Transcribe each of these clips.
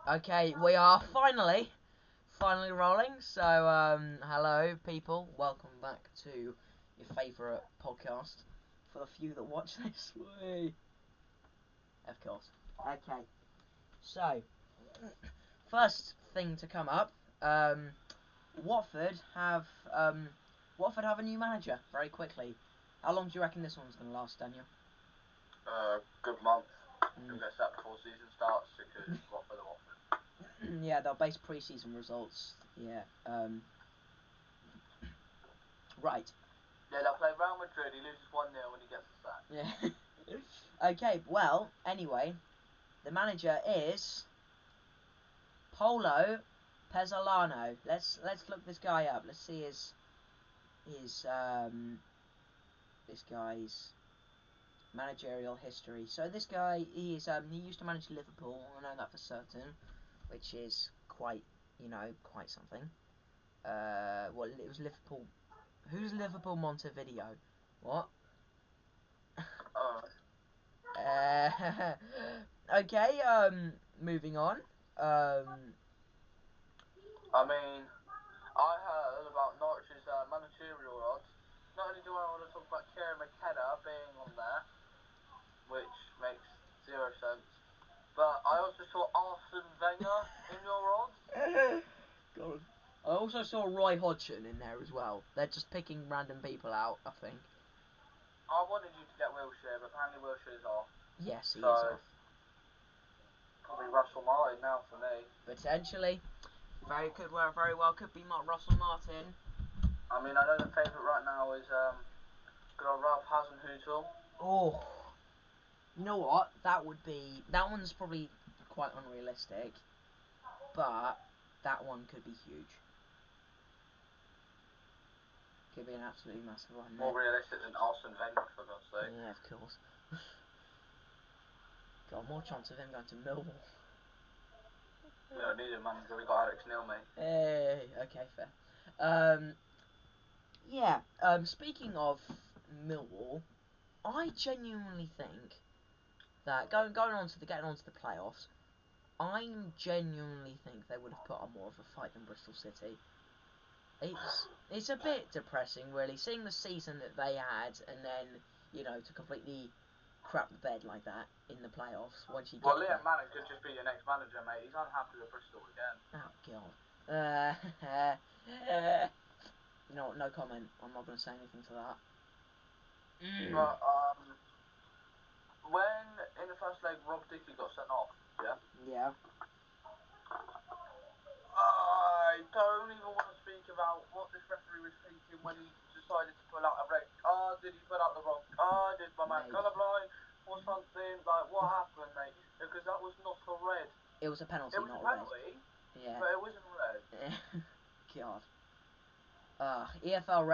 Okay, we are finally rolling. So, hello, people. Welcome back to your favourite podcast. For the few that watch this, way, of course. Okay, so first thing to come up. Watford have Watford have a new manager. Very quickly. How long do you reckon this one's going to last, Daniel? Good month. Who gets that before season starts? Because Watford are Watford. Yeah, they'll base pre-season results. Yeah. Right. Yeah, they'll play Real Madrid. He loses 1-0 when he gets the sack. Yeah. Okay. Well, anyway, the manager is Polo Pezzolano. Let's look this guy up. Let's see his this guy's managerial history. So this guy he used to manage Liverpool. I know that for certain, which is quite something. Well, it was Liverpool. Who's Liverpool Montevideo? What? Uh, Okay. Moving on. I mean, I heard about Norwich's managerial odds. Not only do I want to talk about Kieran McKenna being on there, which makes zero sense, but I also saw Arsene Wenger in your odds. God. I also saw Roy Hodgson in there as well. They're just picking random people out, I think. I wanted you to get Wilshere, but apparently Wilshere's off. Yes, he is So, off. probably Russell Martin now for me. Potentially. Very well could be Russell Martin. I mean, I know the favourite right now is good old Ralph Hasenhüttl. Oh. You know what? That one's probably quite unrealistic. But that one could be huge. Could be an absolutely massive one. More realistic than Arsene Wenger, for God's sake. Yeah, of course. Got more chance of him going to Millwall. We don't need a manager, we got Alex Neil, mate. Hey, okay, fair. Yeah. Speaking of Millwall, I genuinely think that getting on to the playoffs, I genuinely think they would have put on more of a fight than Bristol City. It's a bit depressing, really, seeing the season that they had, and then to completely crap the bed like that in the playoffs once you get Well, there. Liam Mannix could just be your next manager, mate. He's unhappy with Bristol again. Oh god. No comment. I'm not going to say anything to that. But, when in the first leg Rob Dickey got sent off, yeah? Yeah. I don't even want to speak about what this referee was thinking when he decided to pull out a red card. Did he pull out the wrong card? Did my man colourblind or something? Like, what happened, mate? Because that was not a red. It was a penalty, It was not a a red. penalty, Yeah. but it wasn't red. God. EFL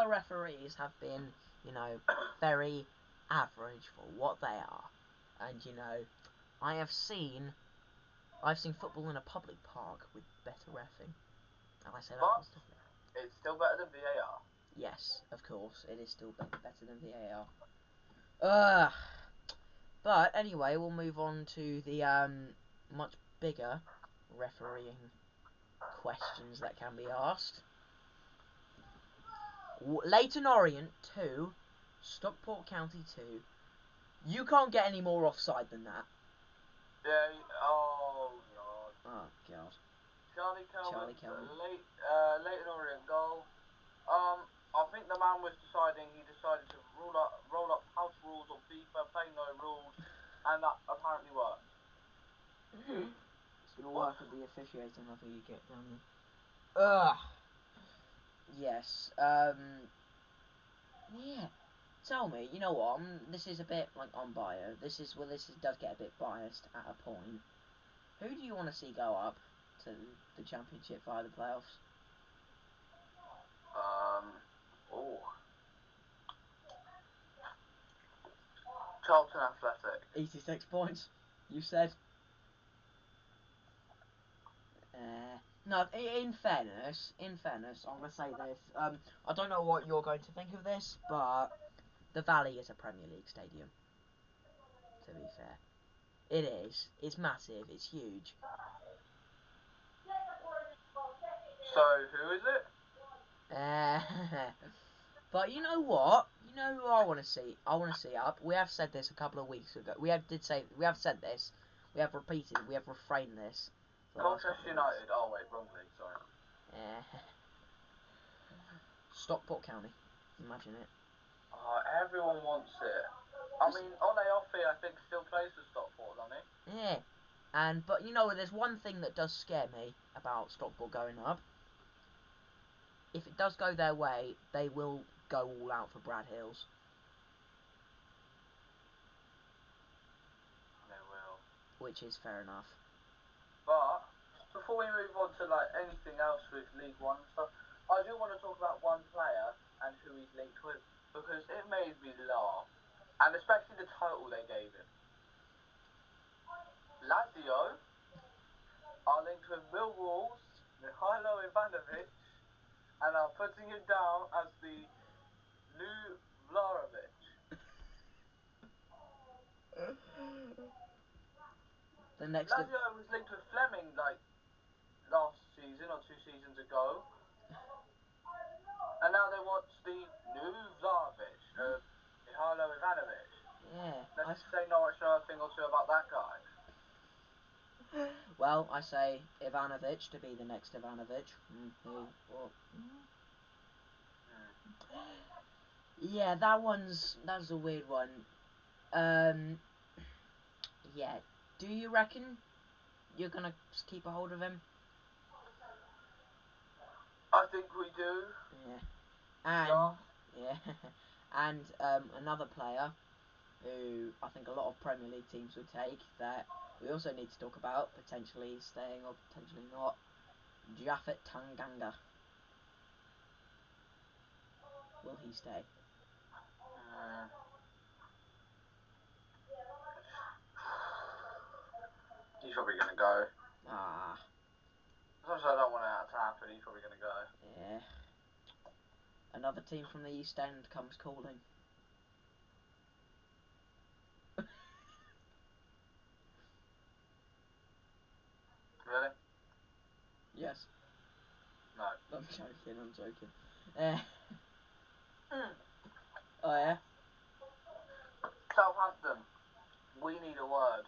referees have been, very average for what they are. And, I've seen football in a public park with better reffing. And I say that But positively. it's still better than VAR. Yes, of course, it is still better than VAR. But anyway, we'll move on to the much bigger refereeing questions that can be asked. Leyton Orient 2, Stockport County 2. You can't get any more offside than that. Yeah, oh god. Oh god. Charlie Kelman, Kelman. Leyton Orient goal. I think the man was he decided to roll up house rules on FIFA, play no rules, and that apparently worked. It's gonna work at the officiating level you get down there. Ugh. Yes. Yeah. Tell me, you know what? This is a bit like unbiased. This does get a bit biased at a point. Who do you want to see go up to the championship via the playoffs? Oh. Charlton Athletic. 86 points. You said. No, in fairness, I'm going to say this. I don't know what you're going to think of this, but the Valley is a Premier League stadium, to be fair. It is. It's massive. It's huge. So, who is it? But you know what? You know who I want to see? I want to see up. We have said this a couple of weeks ago. We have said this. We have repeated. We have refrained this. Colchester United. Oh wait, wrong league. Sorry. Stockport County. Imagine it. Oh, everyone wants it. I mean, Ole Offi, I think, still plays for Stockport, doesn't he? Yeah. But you know, there's one thing that does scare me about Stockport going up. If it does go their way, they will go all out for Brad Hills. They will. Which is fair enough. But before we move on to like anything else with League One and stuff, I do want to talk about one player and who he's linked with because it made me laugh, and especially the title they gave him. Lazio are linked with Millwall's Mihajlo Ivanovic and are putting him down as the new Vlahovic. Lazio was linked with Fleming like last season or 2 seasons ago, and now they want the new Vlahovic, Mihajlo Ivanovic. Yeah. Let's just say Norwich know a thing or two about that guy. Well, I say Ivanovic to be the next Ivanovic. Yeah, that's a weird one. Yeah. Do you reckon you're gonna keep a hold of him? I think we do. Yeah. And and another player who I think a lot of Premier League teams would take that we also need to talk about, potentially staying or potentially not, Japhet Tanganga. Will he stay? He's probably going to go. Ah. As much as I don't want it to happen, he's probably going to go. Yeah. Another team from the East End comes calling. Really? Yes. No. I'm joking. Oh yeah? Southampton. We need a word.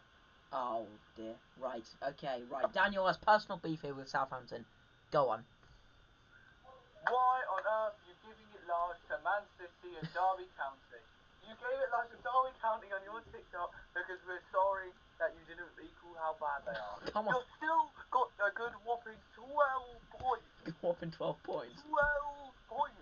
Oh dear. Right. Okay. Right. Daniel has personal beef here with Southampton. Go on. Why on earth are you giving it large to Man City and Derby County? You gave it large to Derby County on your TikTok because we're sorry that you didn't equal how bad they are. Come on. You've still got a good whopping 12 points. Whopping 12 points. 12 points.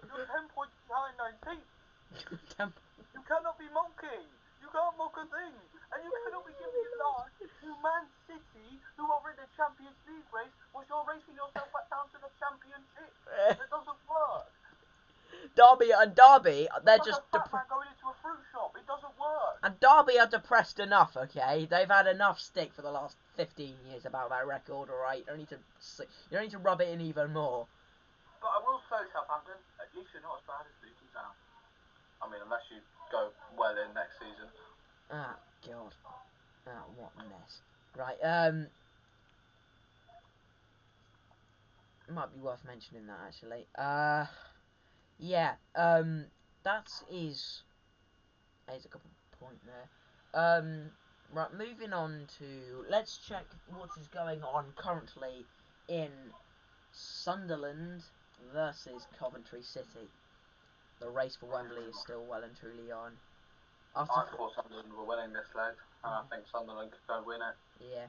You're 10 points behind 19th. You cannot be mocking. You can't mock a thing. And you cannot be giving it large to Man City, who are in the Champions League race, whilst you're racing yourself back down to the Championship. That doesn't work. Derby, they're it's just like a fat man going into a fruit shop. It doesn't work. And Derby are depressed enough, okay? They've had enough stick for the last 15 years about that record, alright? You don't need to rub it in even more. But I will say, Southampton, at least you're not as bad as Luton Town. I mean, unless you go well in next season. Ah, God. Ah, what a mess. Right, might be worth mentioning that, actually. Yeah, that is a couple point there. Right, moving on to, let's check what is going on currently in Sunderland versus Coventry City. The race for Wembley is still well and truly on. I thought Sunderland were winning this leg, and I think Sunderland could go win it. Yeah.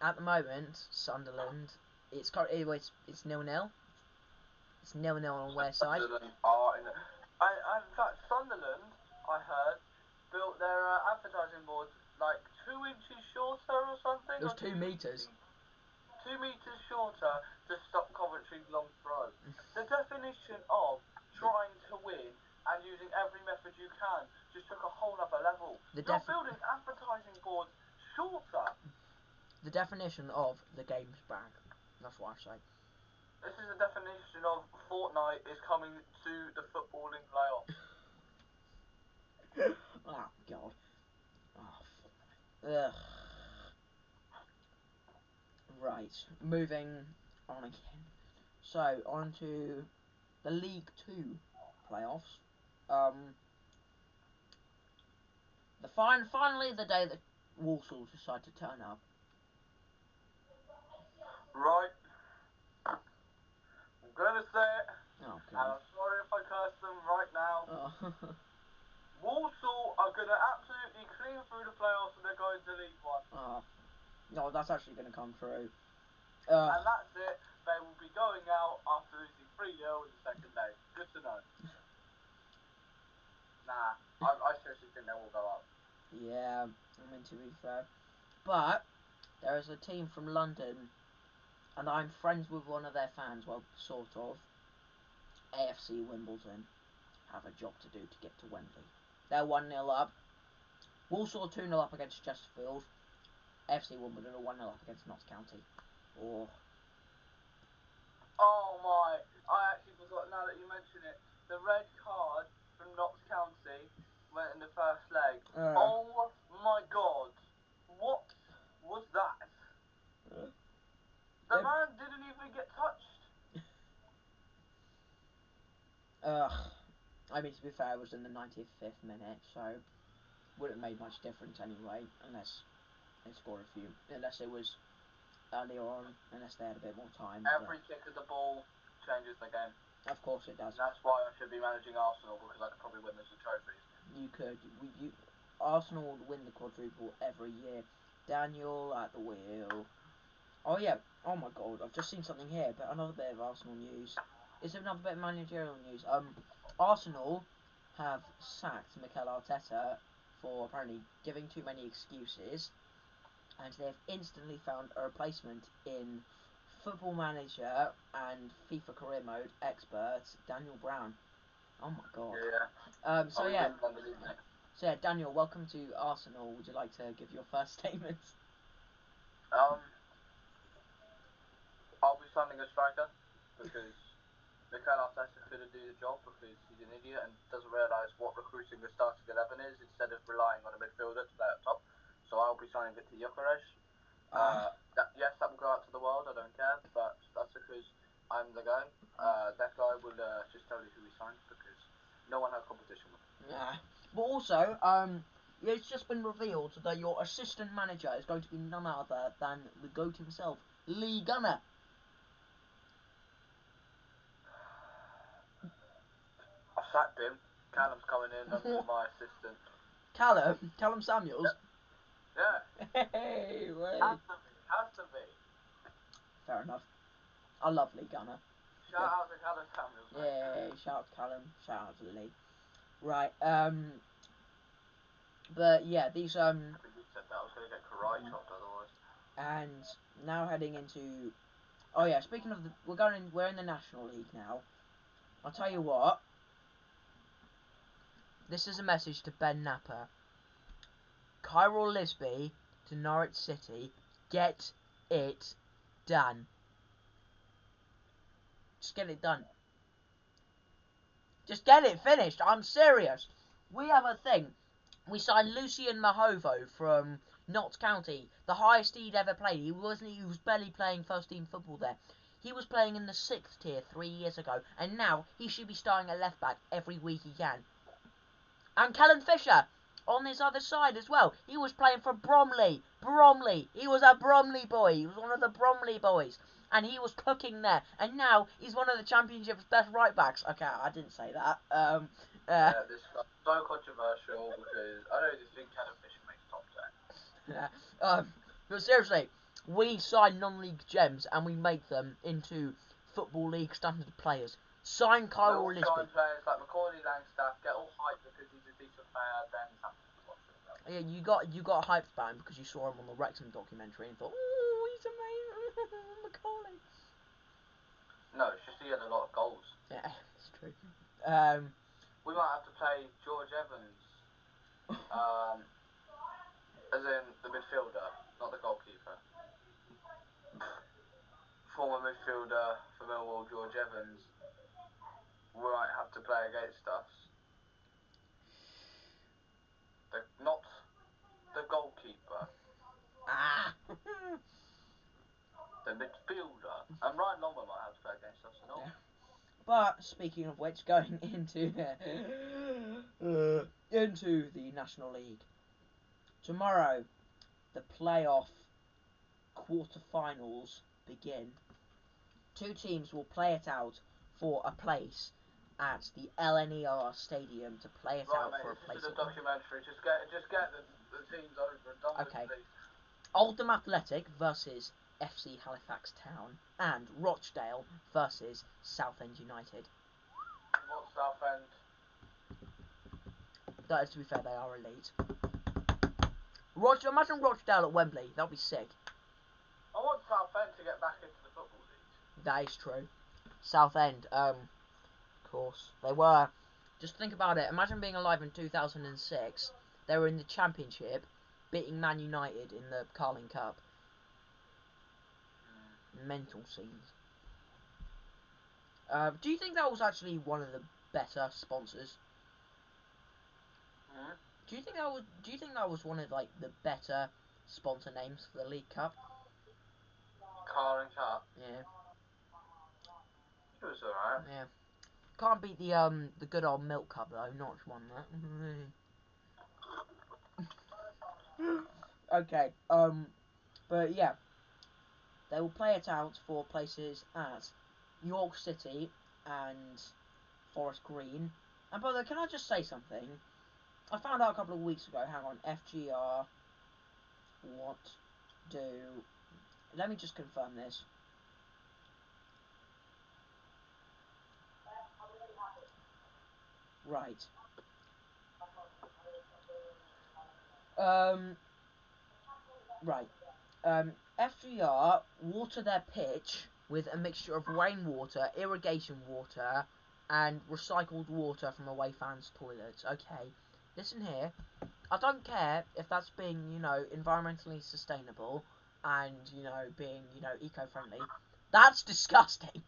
At the moment, Sunderland, it's 0-0. It's 0-0. It's 0-0 on their side. Sunderland are in in fact, Sunderland, I heard, built their advertising boards like 2 inches shorter or something. It was 2 metres. 2 metres shorter to stop Coventry's long throw. The definition of trying to win and using every method you can just took a whole other level. You're building advertising boards shorter. The definition of the game's bag. That's what I say. This is the definition of Fortnite is coming to the footballing playoffs. Oh, God. Oh, Ugh. Right, moving on again. So, on to the League 2 playoffs. Finally the day that Walsall decide to turn up. Right. I'm gonna say it, Oh, and God. I'm sorry if I curse them right now. Oh. Walsall are gonna absolutely clean through the playoffs and they're going to League One. Oh. No, that's actually going to come true. And that's it. They will be going out after losing 3-0 in the second leg. Good to know. Nah, I seriously think they will go up. Yeah, I mean, to be fair. But, there is a team from London, and I'm friends with one of their fans, well, sort of. AFC Wimbledon have a job to do to get to Wembley. They're 1-0 up. Walsall 2-0 up against Chesterfield. AFC Wimbledon are 1-0 up against Notts County. Oh. Oh my, I actually forgot now that you mention it. The red card from Notts County went in the first leg. Oh my god. What was that? The man didn't even get touched. I mean, to be fair, it was in the 95th minute, so wouldn't have made much difference anyway, unless they scored a few. Unless it was earlier on, unless they had a bit more time. Every kick of the ball changes the game. Of course it does. And that's why I should be managing Arsenal, because I could probably win this with trophies. You could. Arsenal would win the quadruple every year. Daniel at the wheel. Oh yeah. Oh my god. I've just seen something here. But another bit of Arsenal news. Is there another bit of managerial news? Arsenal have sacked Mikel Arteta for apparently giving too many excuses, and they've instantly found a replacement in Football Manager and FIFA Career Mode expert Daniel Brown. Oh my god. Yeah. So yeah, Daniel, welcome to Arsenal. Would you like to give your first statement? I'll be signing a striker because Mikel Arteta couldn't do the job because he's an idiot and doesn't realise what recruiting the starting 11 is instead of relying on a midfielder to play up top. So I'll be signing it to Gyökeres. Yes, that will go out to the world, I don't care, but that's because I'm the guy. That guy will just tell you who he signed because no one has competition with him. Yeah. But also, it's just been revealed that your assistant manager is going to be none other than the GOAT himself, Lee Gunner. I sacked him. Callum's coming in as my assistant. Callum Samuels. Yeah. Hey, wait. Has to be. Fair enough. I love Lee Gunner. Shout out to Callum Samuels, mate. Yeah, shout out to Callum, shout out to Lee. Right, but yeah, these I think you said that I was going to get karate chopped otherwise. and now heading into, oh yeah, speaking of we're in the National League now. I'll tell you what, this is a message to Ben Napper. Kyril Lisby to Norwich City, get it done. Just get it done. Just get it finished. I'm serious. We have a thing. We signed Lucien Mahovo from Notts County, the highest he'd ever played. He was barely playing first team football there. He was playing in the 6th tier 3 years ago, and now he should be starting at left back every week he can. And Callum Fisher on his other side as well. He was playing for Bromley. He was a Bromley boy. He was one of the Bromley boys. And he was cooking there. And now he's one of the Championship's best right backs. Okay, I didn't say that. This is so controversial because I don't even think Callum Fisher makes top 10. But seriously, we sign non-league gems and we make them into Football League standard players. Sign Kyril Lisby. Sign players like Macaulay Langstaff, get all hyped because he's a decent player, then something to watch for himself. Yeah, you got hyped about him because you saw him on the Wrexham documentary and thought, oh, he's amazing, Macaulay. No, it's just he had a lot of goals. Yeah, it's true. We might have to play George Evans, as in the midfielder, not the goalkeeper. Former midfielder for Millwall, George Evans, we might have to play against us. Not the goalkeeper. Norman might have to play against Arsenal. Yeah. But speaking of which, going into the National League tomorrow, the playoff quarterfinals begin. Two teams will play it out for a place at the LNER Stadium to play it out for a place. This is a documentary. Just get the teams over and done with, please. Oldham Athletic versus FC Halifax Town, and Rochdale versus Southend United. What's Southend? That is, to be fair, they are elite. Imagine Rochdale at Wembley. That would be sick. I want Southend to get back into the Football League. That is true. Southend, of course, they were. Just think about it. Imagine being alive in 2006. They were in the Championship, beating Man United in the Carling Cup. Mental scenes. Do you think that was actually one of the better sponsors? Do you think that was one of like the better sponsor names for the League Cup? Carling Cup. Yeah. It was alright. Yeah. Can't beat the good old Milk Cup though. Not won that. Okay. But yeah, they will play it out for places at York City and Forest Green. And by the way, can I just say something? I found out a couple of weeks ago. Hang on, FGR. What do? Let me just confirm this. Right. Right. FGR water their pitch with a mixture of rainwater, irrigation water, and recycled water from away fans' toilets. Okay, listen here. I don't care if that's being, environmentally sustainable and, being, eco-friendly. That's disgusting.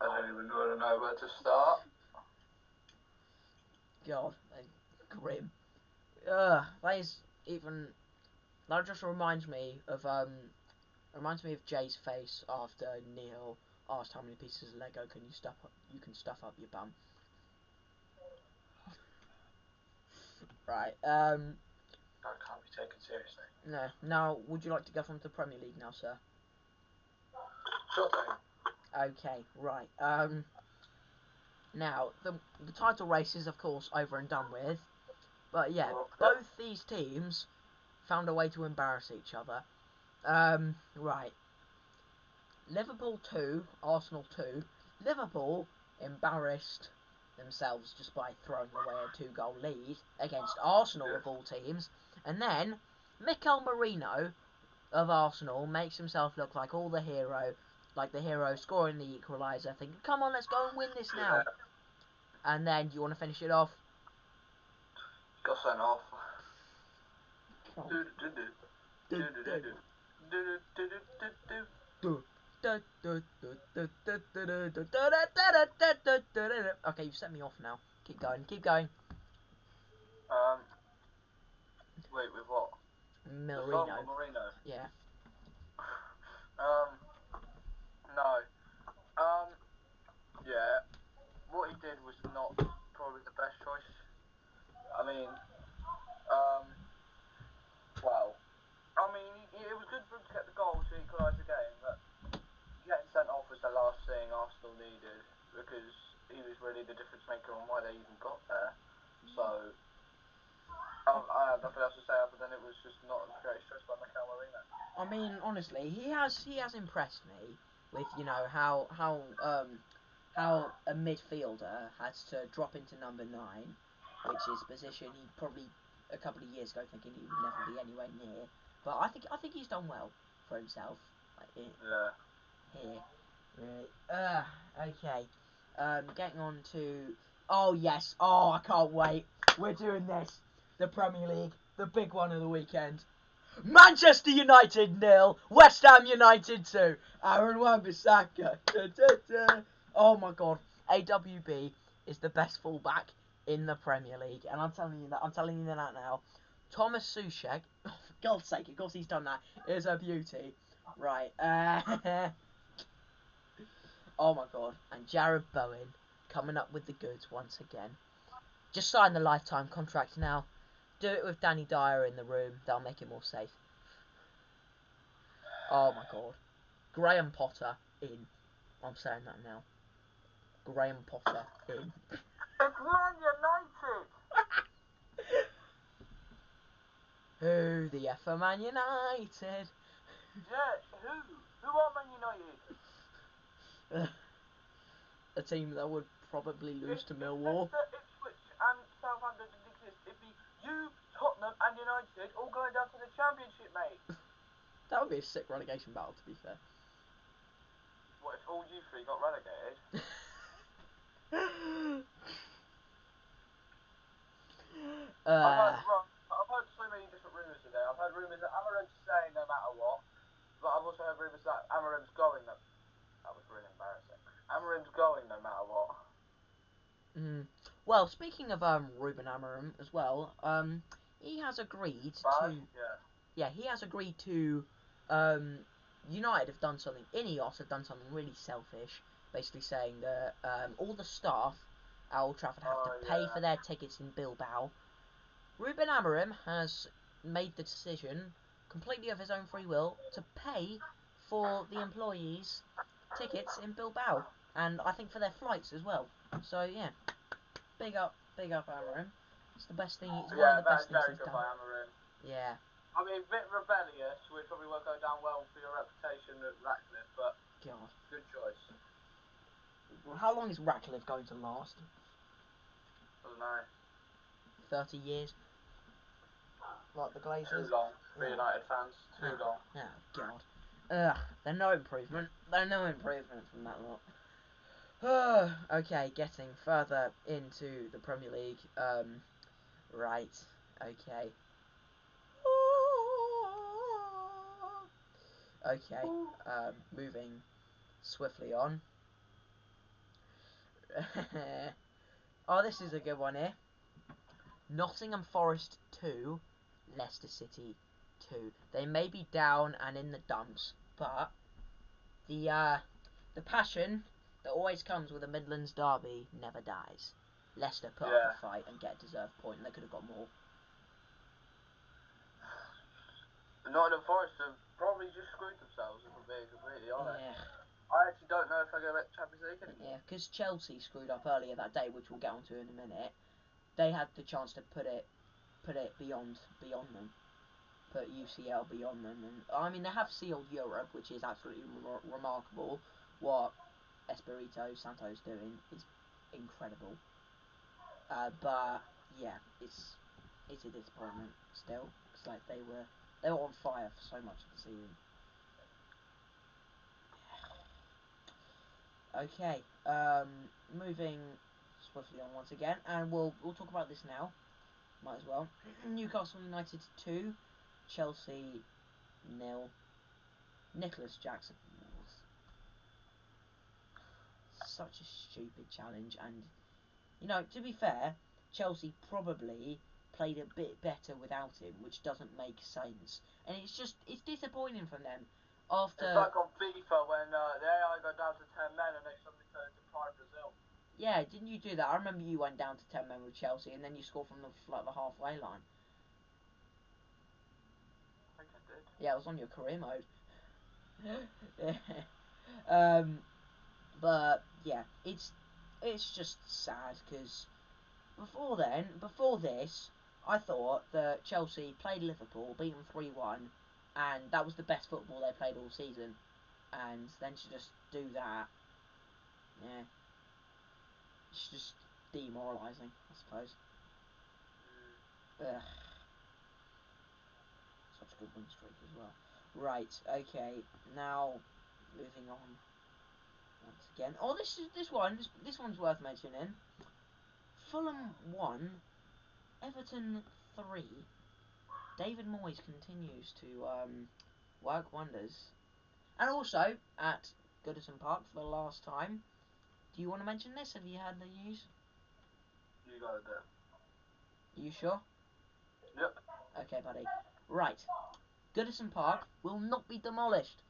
I don't even know where to start. God, grim. That just reminds me of Jay's face after Neil asked how many pieces of Lego you can stuff up your bum. Right. That can't be taken seriously. No. Now, would you like to go from the Premier League now, sir? Sure thing. Okay. Right. Now the title race is of course over and done with, but yeah, both these teams found a way to embarrass each other. Right. Liverpool 2, Arsenal 2. Liverpool embarrassed themselves just by throwing away a 2-goal lead against Arsenal of all teams. And then Mikel Merino of Arsenal makes himself look like the hero scoring the equaliser, thinking, come on, let's go and win this now. Yeah. And then, do you want to finish it off? Got sent off. Okay, you've set me off now. Keep going. Wait, with what? Merino. Yeah. No. Yeah. What he did was not probably the best choice. I mean, well, it was good for him to get the goal to equalise the game, but getting sent off was the last thing Arsenal needed, because he was really the difference maker on why they even got there. So, I have nothing else to say other than it was just not a great choice by Mikel Merino. I mean, honestly, he has impressed me with how a midfielder has to drop into number 9, which is a position he probably a couple of years ago thinking he would never be anywhere near. But I think he's done well for himself. Yeah. Here. Right. Okay. Getting on to. Oh yes. Oh, I can't wait. We're doing this. The Premier League, the big one of the weekend. Manchester United 0, West Ham United 2. Aaron Wan-Bissaka. Oh my God. AWB is the best fullback in the Premier League, and I'm telling you that now. Thomas Soucek, for God's sake, of course he's done that, is a beauty. Right. Oh my god. And Jared Bowen coming up with the goods once again. Just sign the lifetime contract now. Do it with Danny Dyer in the room. That'll make it more safe. Oh my god. Graham Potter in. I'm saying that now. Graham Potter in. It's Man United! Who the F are Man United? Yeah, who are Man United? A team that would probably lose to Millwall. If Leicester, Ipswich and Southampton didn't exist, it'd be you, Tottenham and United all going down to the Championship, mate. That would be a sick relegation battle, to be fair. What, if all you three got relegated? I've heard so many different rumours today. I've heard rumours that Amarim's staying no matter what, but I've also heard rumours that Amarim's going. That was really embarrassing. Amarim's going no matter what. Well, speaking of Ruben Amorim as well, he has agreed to. Yeah, he has agreed to. United have done something. Ineos have done something really selfish, basically saying that all the staff at Old Trafford have to pay for their tickets in Bilbao. Ruben Amorim has made the decision, completely of his own free will, to pay for the employees' tickets in Bilbao, and I think for their flights as well. So yeah, big up Amorim. It's the best thing. It's one of the best things he's done. By Amarim. Yeah. I mean, a bit rebellious, which probably won't go down well for your reputation at Ratcliffe, but God, good choice. How long is Ratcliffe going to last? I don't know. 30 years? Like the Glazers? Too long for United fans. Too long. Oh, God. They're no improvement. They're no improvement from that lot. Okay, getting further into the Premier League. Right. Okay. Okay. Moving swiftly on. Oh, this is a good one here. Nottingham Forest 2, Leicester City 2. They may be down and in the dumps, but the passion that always comes with a Midlands derby never dies. Leicester put up a fight and get a deserved point, and they could have got more. Nottingham Forest have probably just screwed themselves, if I'm being completely honest. Yeah. I actually don't know if they're going to make the Champions League anymore. Yeah, because Chelsea screwed up earlier that day, which we'll get onto in a minute. They had the chance to put it beyond them. Put UCL beyond them, and I mean they have sealed Europe, which is absolutely remarkable. What Espirito Santo's doing is incredible. But yeah, it's a disappointment still. It's like they were on fire for so much of the season. Okay, moving swiftly on once again, and we'll talk about this now. Might as well. Newcastle United 2, Chelsea 0. Nicholas Jackson. Such a stupid challenge, and to be fair, Chelsea probably played a bit better without him, which doesn't make sense, and it's disappointing from them. After it's like on FIFA when the AI go down to 10 men and they suddenly turn into Prime Brazil. Yeah, didn't you do that? I remember you went down to 10 men with Chelsea, and then you scored from the halfway line. I think I did. Yeah, it was on your career mode. But yeah, it's just sad because before this, I thought that Chelsea played Liverpool, beat them 3-1, and that was the best football they played all season. And then to just do that, yeah, it's just demoralising, I suppose. Ugh. Such a good win streak as well. Right, okay, now moving on once again. Oh, this one's worth mentioning. Fulham 1, Everton 3. David Moyes continues to work wonders. And also, at Goodison Park for the last time. Do you want to mention this? Have you heard the news? You got it there. Are you sure? Yep. Okay, buddy. Right. Goodison Park will not be demolished.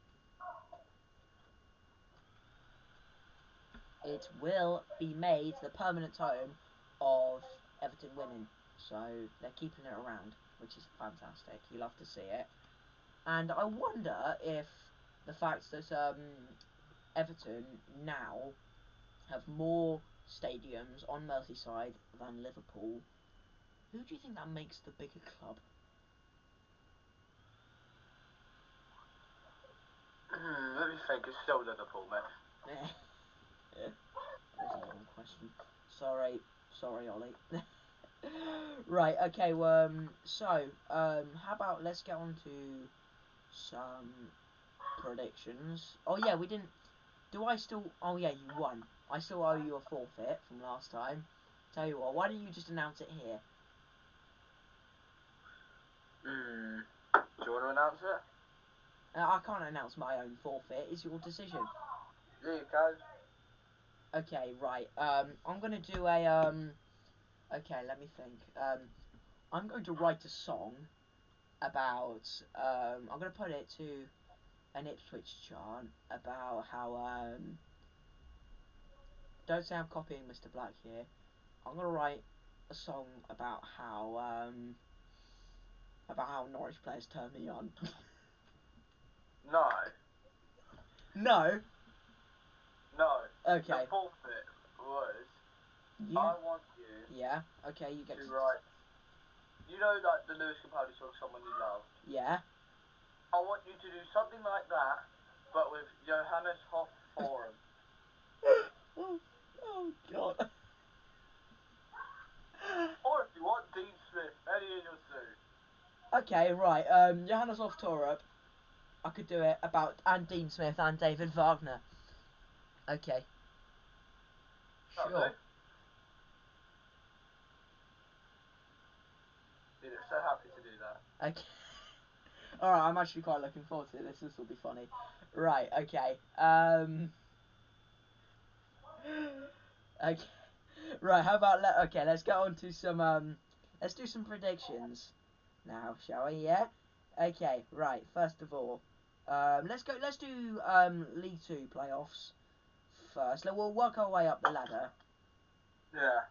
it will be made the permanent home of Everton women. So they're keeping it around, which is fantastic. You love to see it. And I wonder if the fact that Everton now have more stadiums on Merseyside than Liverpool, who do you think that makes the bigger club? Let me think. It's still Liverpool, mate. That was a long question. Sorry, Ollie. Right. Okay. How about let's get on to some predictions. Oh yeah, we didn't. Do I still? Oh yeah, you won. I still owe you a forfeit from last time. Tell you what, why don't you just announce it here? Do you want to announce it? I can't announce my own forfeit. It's your decision. Yeah, you can. Okay, right. I'm gonna do a Okay, let me think. I'm going to write a song about. I'm gonna put it to an Ipswich chant about how. Don't say I'm copying Mr. Black here. I'm gonna write a song about how Norwich players turn me on. No. No. No. Okay. The forfeit was You. I want you Yeah. Okay. You get to to. write. You know, like the Lewis Capaldi song, "Someone You Love." Yeah. I want you to do something like that, but with Johannes Hoff Forum. Oh God. Or if you want, Dean Smith, any of your two. Okay. Right. Johannes off Torup. I could do it about and Dean Smith and David Wagner. Okay. That'll Sure. do. You're so happy to do that. Okay. Alright, I'm actually quite looking forward to this. This will be funny. Right, okay. Okay. Right, how about let's get on to some let's do some predictions now, shall we? Yeah? Okay, right, first of all. Let's do League Two playoffs first. We'll work our way up the ladder. Yeah.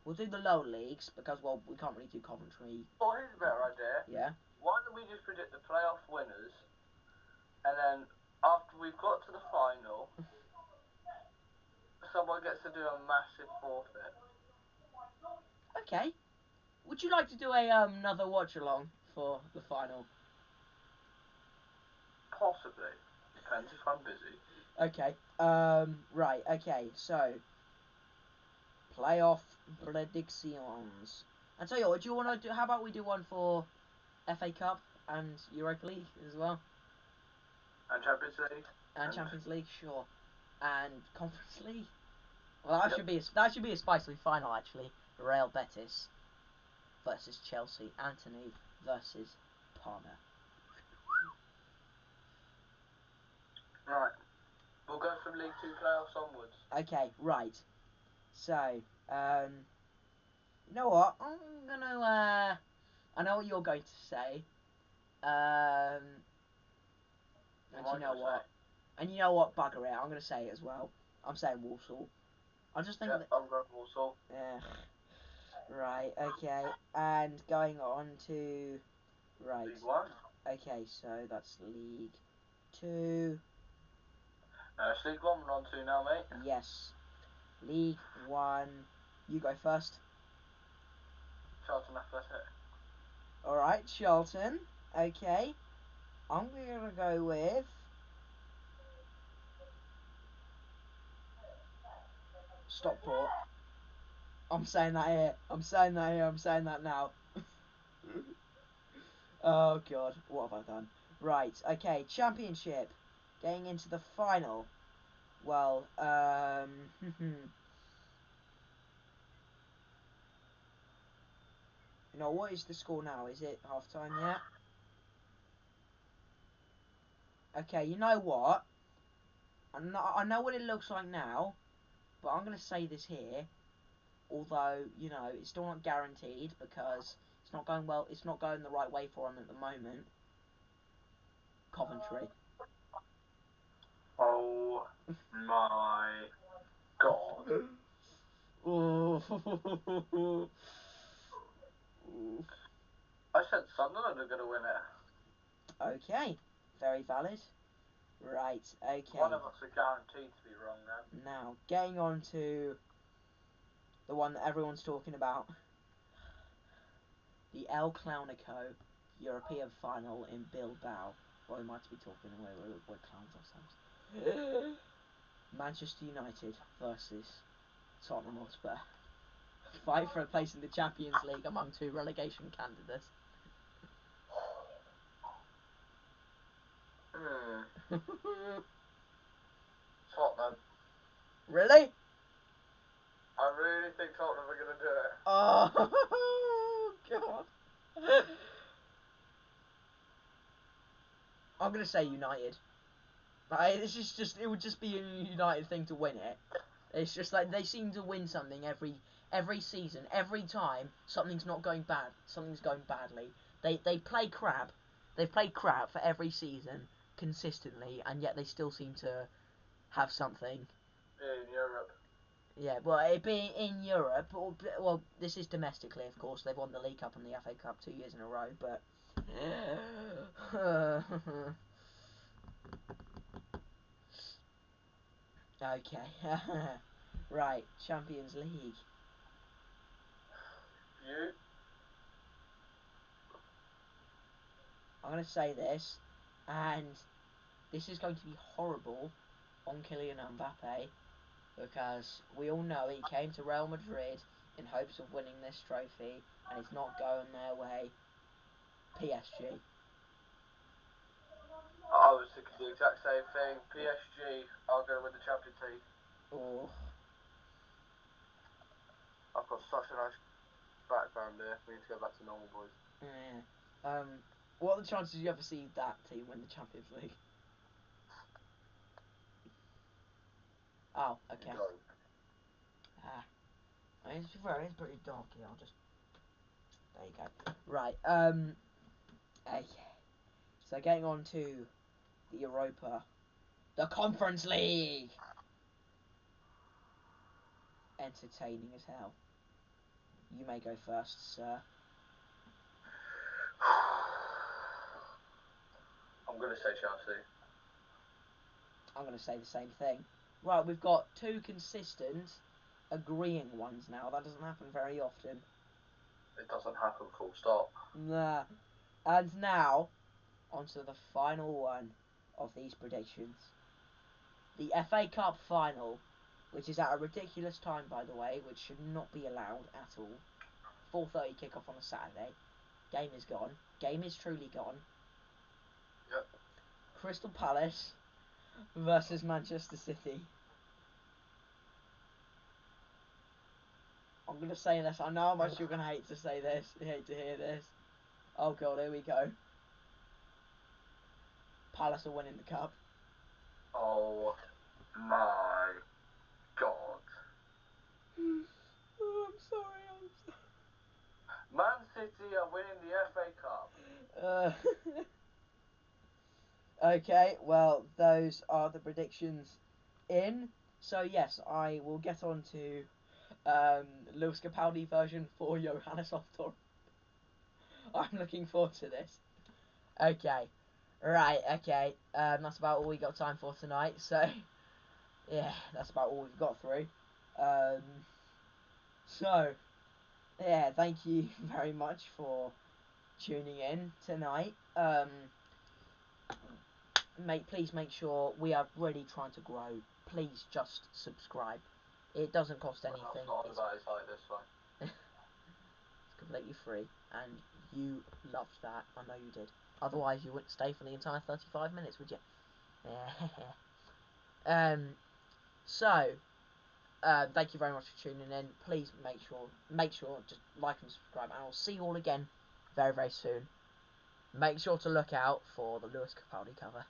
We'll do the lower leagues because well we can't really do Coventry. Well, here's a better idea. Yeah? Why don't we just predict the playoff winners, and then after we've got to the final, someone gets to do a massive forfeit. Okay. Would you like to do a another watch along for the final? Possibly. Depends if I'm busy. Okay. Right. Okay. So playoff predictions. And tell you what, do you want to do? How about we do one for FA Cup and Europa League as well, And Champions League. and Champions League, sure, and Conference League. Well, that should be a spicy final actually. Real Betis versus Chelsea. Anthony versus Palmer. Right. We'll go from League Two playoffs onwards. Okay. Right. So, you know what? I'm gonna. I know what you're going to say. And What you am I know gonna what? say? And you know what? Bugger it. I'm gonna say it as well. I'm saying Walsall. I just think Yep, that. I'm going Warsaw. Yeah. Right. Okay. And going on to right. League One. Okay. So that's League Two. It's League One we're on to now, mate. Yes. League One. You go first. Charlton Athletic. All right, Charlton. Okay. I'm gonna go with Stockport. I'm saying that here. I'm saying that here. I'm saying that now. Oh God, what have I done? Right, okay, championship. Getting into the final. Well, you know, what is the score now? Is it half time yet? Okay, you know what? I know what it looks like now, but I'm gonna say this here. Although, you know, it's still not guaranteed because it's not going well. It's not going the right way for them at the moment. Coventry. Oh my. God. Ooh. I said Sunderland are going to win it. Okay, very valid. Right, okay. One of us are guaranteed to be wrong then. Now, getting on to the one that everyone's talking about. The El Clownico European final in Bilbao. Well, we might be talking, we're clowns ourselves. Manchester United versus Tottenham Hotspur. Fight for a place in the Champions League among two relegation candidates. Tottenham. Really? I really think Tottenham are going to do it. Oh, God. I'm going to say United. This is just, it would just be a United thing to win it. It's just like they seem to win something every season. Every time something's not going bad, something's going badly. They play crap. They've played crap for every season consistently, and yet they still seem to have something. In Europe. Yeah, well, it being in Europe, well, this is domestically, of course. They've won the League Cup and the FA Cup 2 years in a row, but okay. Right, Champions League. You? I'm going to say this, and this is going to be horrible on Kylian Mbappe, because we all know he came to Real Madrid in hopes of winning this trophy, and it's not going their way. PSG. I was thinking the exact same thing. PSG are going to win the Champions League. Oh. I've got such a nice background here. We need to go back to normal, boys. Yeah. What are the chances you ever see that team win the Champions League? Oh, okay. You don't. I mean, it's pretty dark here. I'll just. There you go. Right. Okay. So getting on to the Europa, the Conference League. Entertaining as hell. You may go first, sir. I'm going to say Chelsea. I'm going to say the same thing. Right, we've got two consistent, agreeing ones now. That doesn't happen very often. It doesn't happen, full stop. Nah. And now, onto the final one of these predictions. The FA Cup final, which is at a ridiculous time, by the way, which should not be allowed at all. 4:30 kickoff on a Saturday. Game is gone. Game is truly gone. Yep. Crystal Palace versus Manchester City. I'm going to say this. I know how much you're going to hate to say this. You hate to hear this. Oh, God, here we go. Palace are winning the cup. Oh my God. Oh, I'm sorry. Man City are winning the FA Cup. Okay, well, those are the predictions in. So, yes, I will get on to Lewis Capaldi version for Johannes Oftor. I'm looking forward to this. Okay. Right, okay. That's about all we got time for tonight. So, yeah, that's about all we've got through. So, yeah, thank you very much for tuning in tonight. Please make sure, we are really trying to grow. Please just subscribe. It doesn't cost anything. It's like this one. It's completely free, and you loved that. I know you did. Otherwise, you wouldn't stay for the entire 35 minutes, would you? Thank you very much for tuning in. Please make sure, just like and subscribe, and I'll see you all again very, very soon. Make sure to look out for the Lewis Capaldi cover.